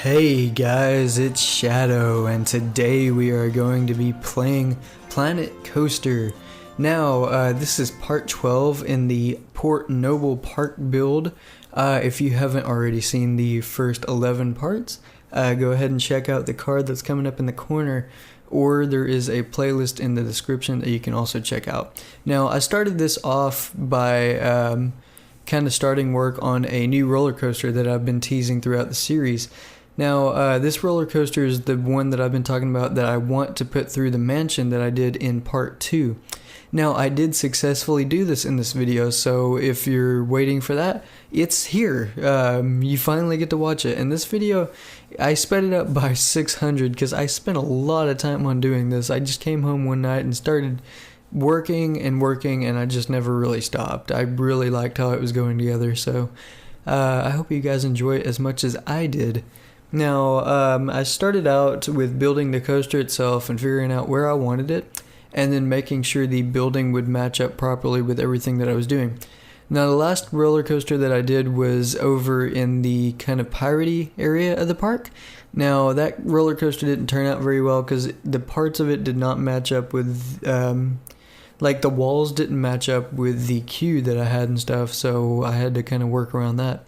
Hey guys, it's Shadow, and today we are going to be playing Planet Coaster. Now, this is part 12 in the Port Noble Park build. If you haven't already seen the first 11 parts, go ahead and check out the card that's coming up in the corner, or there is a playlist in the description that you can also check out. Now, I started this off by kind of starting work on a new roller coaster that I've been teasing throughout the series. Now, this roller coaster is the one that I've been talking about that I want to put through the mansion that I did in part 2. Now, I did successfully do this in this video, so if you're waiting for that, it's here. You finally get to watch it. And this video, I sped it up by 600 because I spent a lot of time on doing this. I just came home one night and started working, and I just never really stopped. I really liked how it was going together, so I hope you guys enjoy it as much as I did. Now, I started out with building the coaster itself and figuring out where I wanted it, and then making sure the building would match up properly with everything that I was doing. Now, the last roller coaster that I did was over in the kind of piratey area of the park. Now, that roller coaster didn't turn out very well because the parts of it did not match up with, like the walls didn't match up with the queue that I had and stuff, so I had to kind of work around that.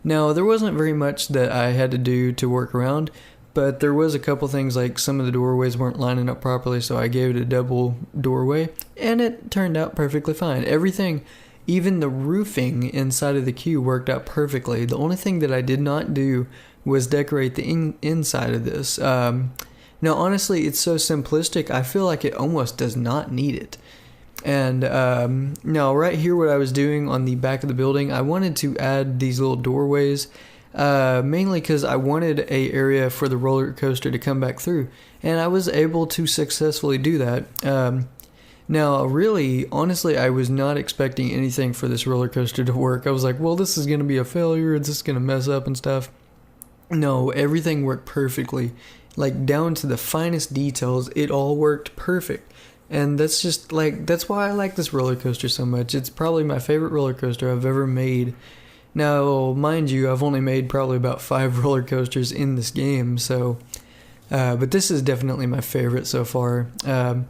Now, there wasn't very much that I had to do to work around, but there was a couple things like some of the doorways weren't lining up properly, so I gave it a double doorway, and it turned out perfectly fine. Everything, even the roofing inside of the queue worked out perfectly. The only thing that I did not do was decorate the inside of this. Now, honestly, it's so simplistic, I feel like it almost does not need it. And now right here, what I was doing on the back of the building, I wanted to add these little doorways, mainly because I wanted a area for the roller coaster to come back through, and I was able to successfully do that. Now, really, honestly, I was not expecting anything for this roller coaster to work. I was like, well, this is going to be a failure, this is going to mess up and stuff. No, everything worked perfectly, like down to the finest details. It all worked perfect. And that's just like, that's why I like this roller coaster so much. It's probably my favorite roller coaster I've ever made. Now, mind you, I've only made probably about 5 roller coasters in this game, so, but this is definitely my favorite so far. Now,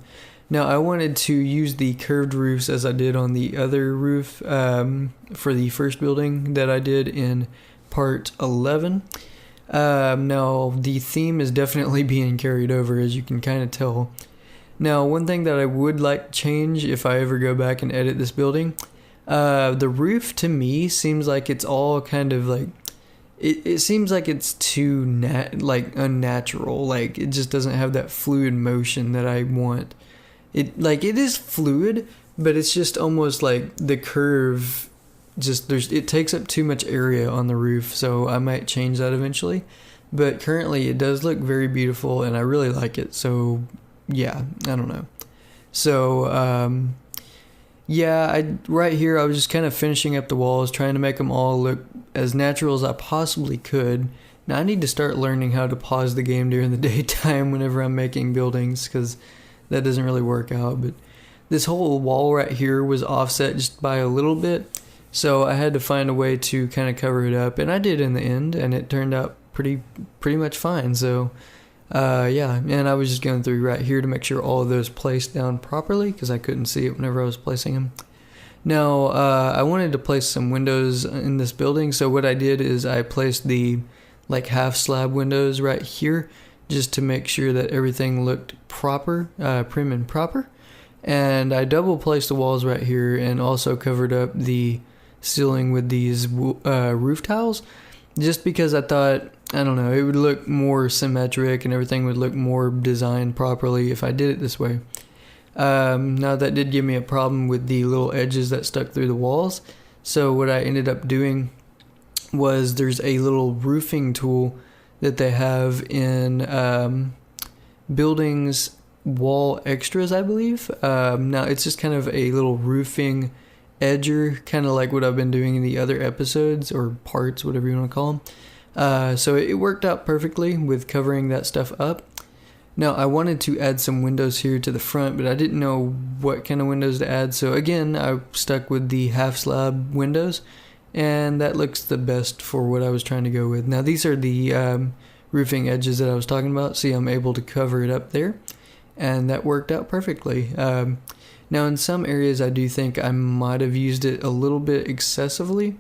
I wanted to use the curved roofs as I did on the other roof for the first building that I did in part 11. Now, the theme is definitely being carried over, as you can kind of tell. Now, one thing that I would like to change if I ever go back and edit this building, the roof to me seems like it's all kind of like, it seems like it's too unnatural. Like, it just doesn't have that fluid motion that I want. It is fluid, but it's just almost like the curve, it takes up too much area on the roof, so I might change that eventually. But currently it does look very beautiful and I really like it, so yeah, I don't know. So, yeah, right here I was just kind of finishing up the walls, trying to make them all look as natural as I possibly could. Now, I need to start learning how to pause the game during the daytime whenever I'm making buildings, because that doesn't really work out. But this whole wall right here was offset just by a little bit, so I had to find a way to kind of cover it up, and I did in the end, and it turned out pretty much fine. So yeah, and I was just going through right here to make sure all of those placed down properly because I couldn't see it whenever I was placing them. Now, I wanted to place some windows in this building, so what I did is I placed the like half slab windows right here just to make sure that everything looked proper, prim and proper. And I double placed the walls right here and also covered up the ceiling with these roof tiles, just because I thought, I don't know, it would look more symmetric and everything would look more designed properly if I did it this way. Now, that did give me a problem with the little edges that stuck through the walls. So what I ended up doing was there's a little roofing tool that they have in buildings wall extras, I believe. Now, it's just kind of a little roofing edger, kind of like what I've been doing in the other episodes or parts, whatever you want to call them. So it worked out perfectly with covering that stuff up. Now, I wanted to add some windows here to the front, but I didn't know what kind of windows to add. So again, I stuck with the half slab windows, and that looks the best for what I was trying to go with. Now, these are the roofing edges that I was talking about. See, I'm able to cover it up there, and that worked out perfectly. Now in some areas I do think I might have used it a little bit excessively.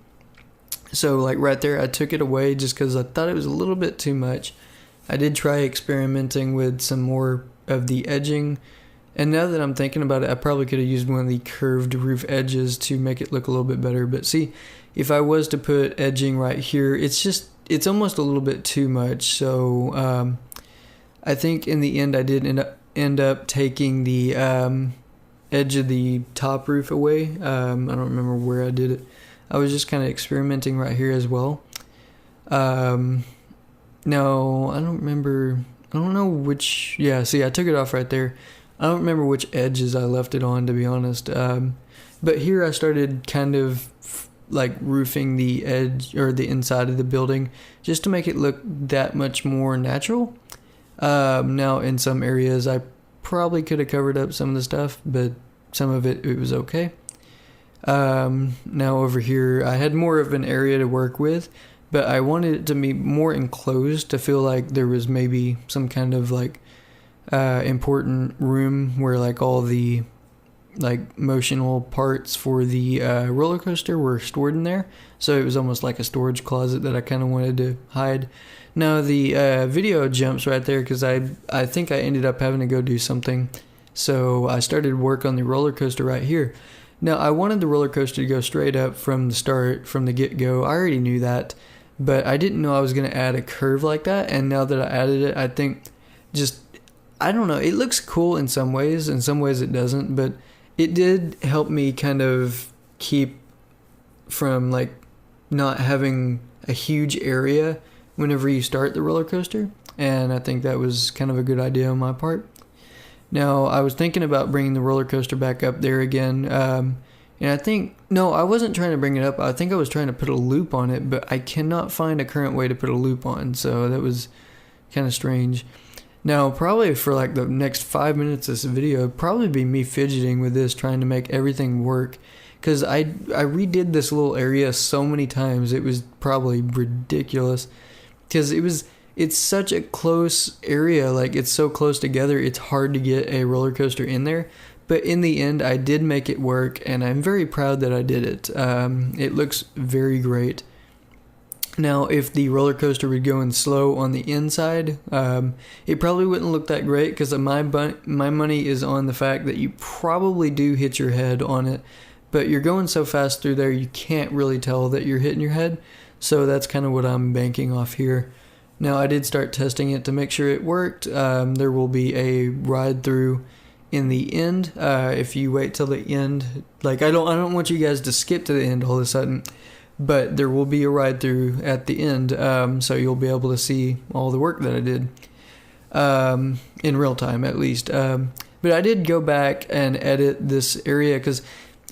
So like right there, I took it away just because I thought it was a little bit too much. I did try experimenting with some more of the edging, and now that I'm thinking about it, I probably could have used one of the curved roof edges to make it look a little bit better. But see, if I was to put edging right here, it's almost a little bit too much. So I think in the end I did end up taking the edge of the top roof away. I don't remember where I did it. I was just kind of experimenting right here as well. No, I don't remember. I don't know which. Yeah, see, I took it off right there. I don't remember which edges I left it on, to be honest. But here I started kind of like roofing the edge or the inside of the building just to make it look that much more natural. Now in some areas I probably could have covered up some of the stuff, but some of it was okay. Now over here I had more of an area to work with, but I wanted it to be more enclosed to feel like there was maybe some kind of like important room where like all the like motional parts for the roller coaster were stored in there. So it was almost like a storage closet that I kind of wanted to hide. Now the video jumps right there because I think I ended up having to go do something. So I started work on the roller coaster right here. Now I wanted the roller coaster to go straight up from the start, from the get-go. I already knew that, but I didn't know I was going to add a curve like that. And now that I added it, I think I don't know, it looks cool in some ways it doesn't, but it did help me kind of keep from like not having a huge area whenever you start the roller coaster, and I think that was kind of a good idea on my part. Now I was thinking about bringing the roller coaster back up there again, and I think, no, I wasn't trying to bring it up. I think I was trying to put a loop on it, but I cannot find a current way to put a loop on, so that was kind of strange. Now, probably for like the next 5 minutes of this video, it'd probably be me fidgeting with this, trying to make everything work. Because I redid this little area so many times, it was probably ridiculous. Because it's such a close area, like it's so close together, it's hard to get a roller coaster in there. But in the end, I did make it work, and I'm very proud that I did it. It looks very great. Now, if the roller coaster would go in slow on the inside, it probably wouldn't look that great because my money is on the fact that you probably do hit your head on it, but you're going so fast through there you can't really tell that you're hitting your head, so that's kind of what I'm banking off here. Now, I did start testing it to make sure it worked. There will be a ride through in the end. If you wait till the end, like I don't want you guys to skip to the end all of a sudden. But there will be a ride through at the end, so you'll be able to see all the work that I did in real time, at least. But I did go back and edit this area because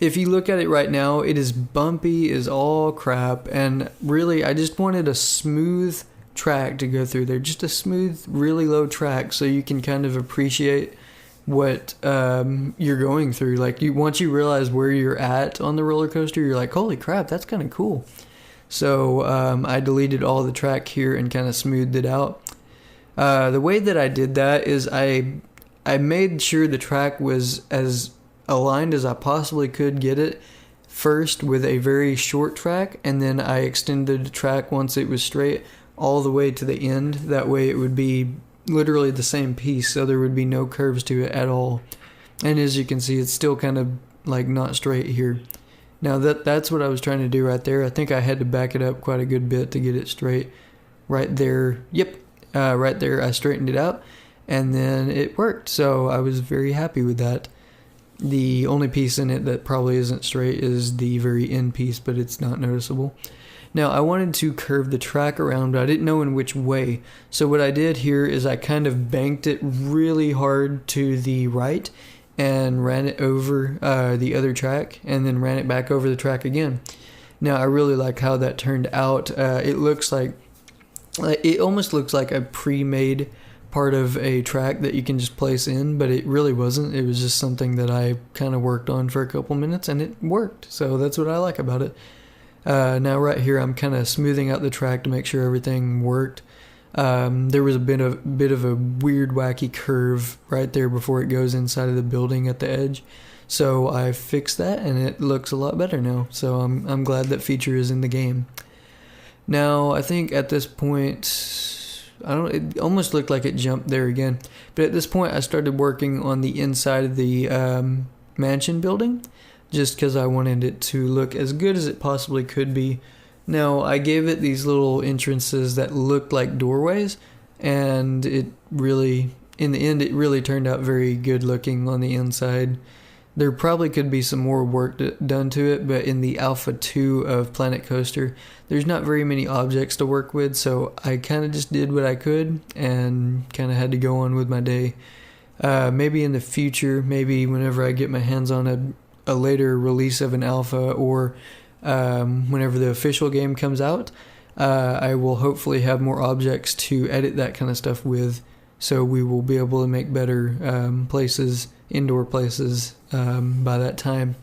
if you look at it right now, it is bumpy as all crap, and really I just wanted a smooth track to go through there, just a smooth, really low track, so you can kind of appreciate what you're going through. Like once you realize where you're at on the roller coaster, you're like, holy crap, that's kind of cool. So I deleted all the track here and kind of smoothed it out. The way that I did that is I made sure the track was as aligned as I possibly could get it first with a very short track, and then I extended the track once it was straight all the way to the end. That way it would be literally the same piece, so there would be no curves to it at all. And as you can see, it's still kind of like not straight here. Now that's what I was trying to do right there. I think I had to back it up quite a good bit to get it straight. Right there, yep, right there I straightened it out, and then it worked, so I was very happy with that. The only piece in it that probably isn't straight is the very end piece, but it's not noticeable. Now, I wanted to curve the track around, but I didn't know in which way. So what I did here is I kind of banked it really hard to the right and ran it over the other track, and then ran it back over the track again. Now, I really like how that turned out. It almost looks like a pre-made part of a track that you can just place in, but it really wasn't. It was just something that I kind of worked on for a couple minutes, and it worked. So that's what I like about it. Now right here I'm kind of smoothing out the track to make sure everything worked. There was a bit of a weird, wacky curve right there before it goes inside of the building at the edge. So I fixed that, and it looks a lot better now. So I'm glad that feature is in the game. Now I think at this point, it almost looked like it jumped there again. But at this point, I started working on the inside of the mansion building, just because I wanted it to look as good as it possibly could be. Now, I gave it these little entrances that looked like doorways, and in the end, it really turned out very good looking on the inside. There probably could be some more work done to it, but in the Alpha 2 of Planet Coaster, there's not very many objects to work with, so I kind of just did what I could and kind of had to go on with my day. Maybe in the future, maybe whenever I get my hands on a later release of an alpha, or whenever the official game comes out, I will hopefully have more objects to edit that kind of stuff with, so we will be able to make better indoor places by that time.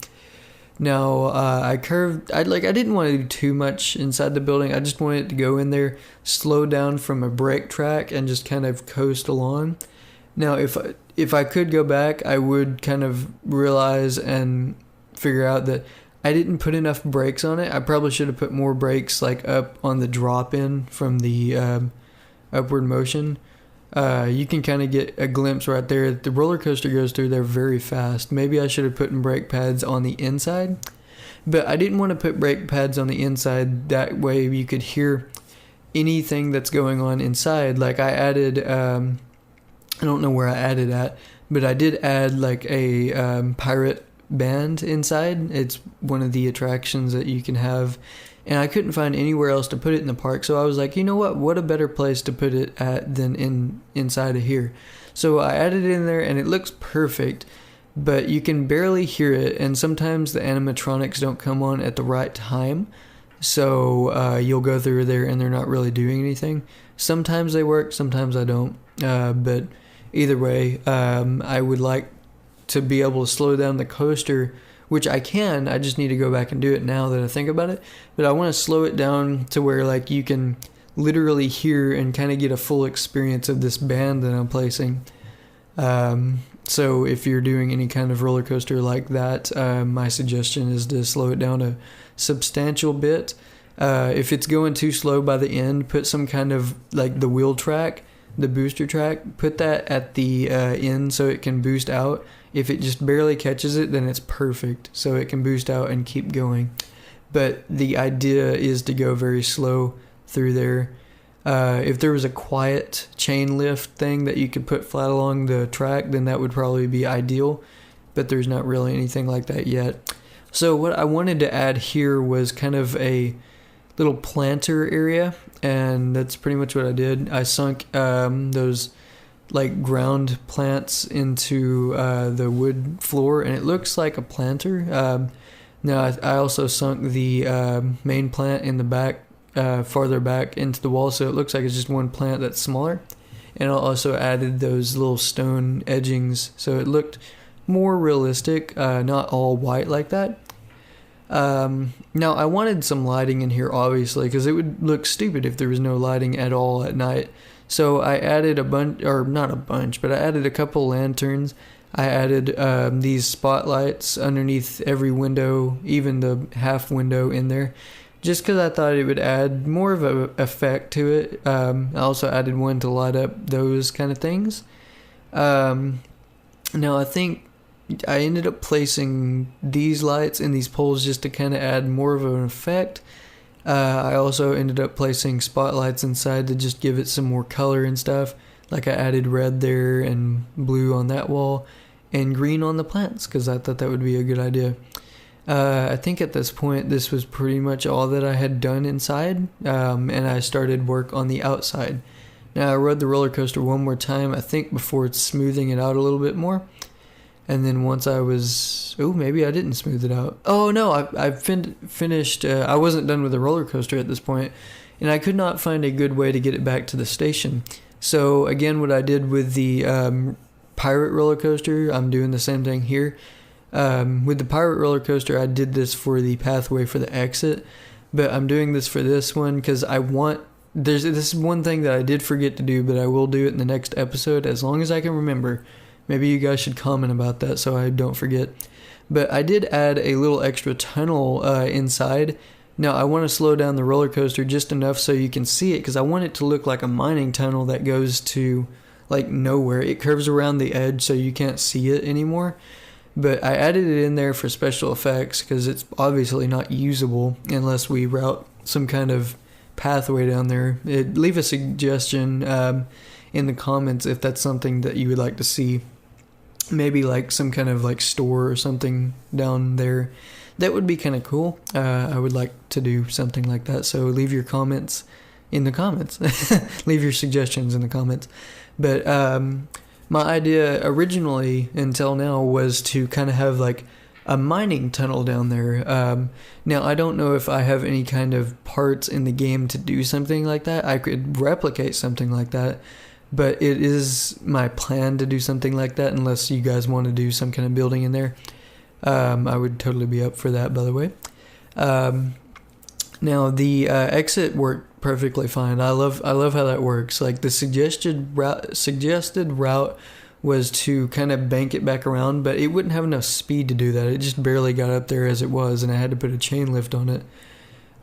Now, I didn't want to do too much inside the building. I just wanted it to go in there, slow down from a brake track, and just kind of coast along. Now, if I could go back, I would kind of realize and figure out that I didn't put enough brakes on it. I probably should have put more brakes like up on the drop-in from the upward motion. You can kind of get a glimpse right there. The roller coaster goes through there very fast. Maybe I should have put brake pads on the inside, but I didn't want to put brake pads on the inside. That way you could hear anything that's going on inside. Like I added, I don't know where I added at, but I did add like a pirate band inside. It's one of the attractions that you can have, and I couldn't find anywhere else to put it in the park, so I was like, you know what a better place to put it at than inside of here. So I added it in there, and it looks perfect, but you can barely hear it, and sometimes the animatronics don't come on at the right time, so you'll go through there and they're not really doing anything. Sometimes they work, sometimes I don't, but either way, I would like to be able to slow down the coaster, which I can. I just need to go back and do it now that I think about it. But I want to slow it down to where like you can literally hear and kind of get a full experience of this band that I'm placing. So if you're doing any kind of roller coaster like that, my suggestion is to slow it down a substantial bit. If it's going too slow by the end, put some kind of like the wheel track, the booster track, put that at the end so it can boost out. If it just barely catches it, then it's perfect, so it can boost out and keep going. But the idea is to go very slow through there. If there was a quiet chain lift thing that you could put flat along the track, then that would probably be ideal, but there's not really anything like that yet. So what I wanted to add here was kind of a little planter area, and that's pretty much what I did. I sunk those like ground plants into the wood floor, and it looks like a planter. Now I also sunk the main plant in the back, farther back into the wall, so it looks like it's just one plant that's smaller. And I also added those little stone edgings, so it looked more realistic, not all white like that. Now I wanted some lighting in here, obviously, because it would look stupid if there was no lighting at all at night. So I added I added a couple lanterns. I added these spotlights underneath every window, even the half window in there, just because I thought it would add more of an effect to it. I also added one to light up those kind of things. Now I think I ended up placing these lights in these poles just to kind of add more of an effect. I also ended up placing spotlights inside to just give it some more color and stuff. Like I added red there and blue on that wall and green on the plants because I thought that would be a good idea. I think at this point this was pretty much all that I had done inside, and I started work on the outside. Now I rode the roller coaster one more time, I think, before it's smoothing it out a little bit more. And then once I was... Oh, maybe I didn't smooth it out. Oh, no, I finished... I wasn't done with the roller coaster at this point, and I could not find a good way to get it back to the station. So, again, what I did with the pirate roller coaster, I'm doing the same thing here. With the pirate roller coaster, I did this for the pathway for the exit, but I'm doing this for this one because I want this is one thing that I did forget to do, but I will do it in the next episode as long as I can remember. Maybe you guys should comment about that so I don't forget. But I did add a little extra tunnel inside. Now I want to slow down the roller coaster just enough so you can see it, because I want it to look like a mining tunnel that goes to like nowhere. It curves around the edge so you can't see it anymore. But I added it in there for special effects because it's obviously not usable unless we route some kind of pathway down there. Leave a suggestion in the comments if that's something that you would like to see. Maybe like some kind of like store or something down there. That would be kind of cool. I would like to do something like that. So leave your comments in the comments. Leave your suggestions in the comments. But my idea originally until now was to kind of have like a mining tunnel down there. Now I don't know if I have any kind of parts in the game to do something like that. I could replicate something like that, but it is my plan to do something like that unless you guys want to do some kind of building in there. I would totally be up for that, by the way. Now the exit worked perfectly fine. I love how that works. Like the suggested route was to kind of bank it back around, but it wouldn't have enough speed to do that. It just barely got up there as it was, and I had to put a chain lift on it.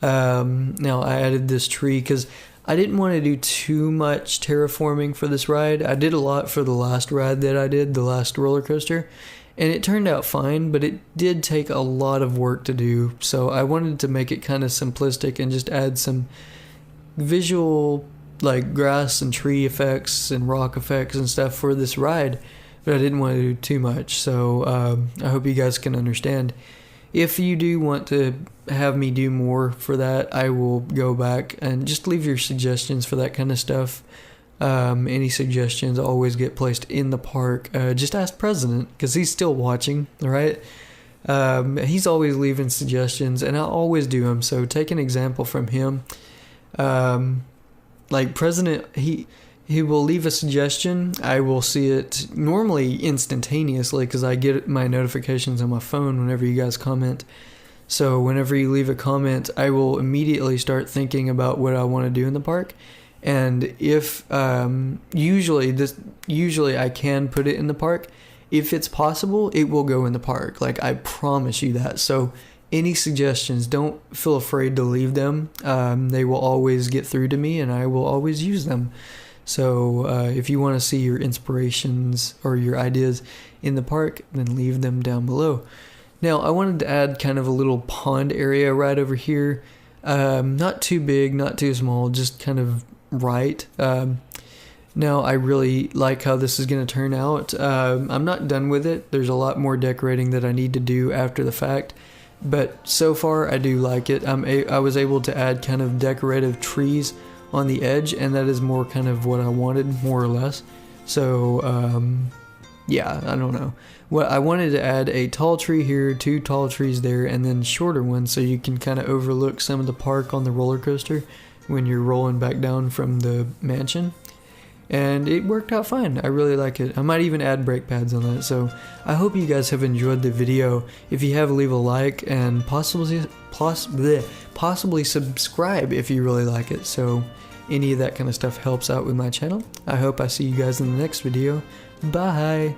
Now I added this tree because I didn't want to do too much terraforming for this ride. I did a lot for the last ride that I did, the last roller coaster, and it turned out fine, but it did take a lot of work to do. So I wanted to make it kind of simplistic and just add some visual like grass and tree effects and rock effects and stuff for this ride, but I didn't want to do too much. So I hope you guys can understand. If you do want to have me do more for that, I will go back and just leave your suggestions for that kind of stuff. Any suggestions always get placed in the park. Just ask President, because he's still watching, right? He's always leaving suggestions, and I always do them. So take an example from him. Like President, he will leave a suggestion. I will see it normally instantaneously because I get my notifications on my phone whenever you guys comment. So whenever you leave a comment, I will immediately start thinking about what I want to do in the park. And if usually I can put it in the park. If it's possible, it will go in the park. Like I promise you that. So any suggestions, don't feel afraid to leave them. They will always get through to me, and I will always use them. So if you want to see your inspirations or your ideas in the park, then leave them down below. Now I wanted to add kind of a little pond area right over here. Not too big, not too small, just kind of right. Now I really like how this is going to turn out. I'm not done with it. There's a lot more decorating that I need to do after the fact. But so far I do like it. I was able to add kind of decorative trees on the edge, and that is more kind of what I wanted, more or less. So yeah, I don't know. Well, I wanted to add a tall tree here, 2 tall trees there, and then shorter ones so you can kind of overlook some of the park on the roller coaster when you're rolling back down from the mansion. And it worked out fine. I really like it. I might even add brake pads on that. So I hope you guys have enjoyed the video. If you have, leave a like and possibly subscribe if you really like it. So any of that kind of stuff helps out with my channel. I hope I see you guys in the next video. Bye.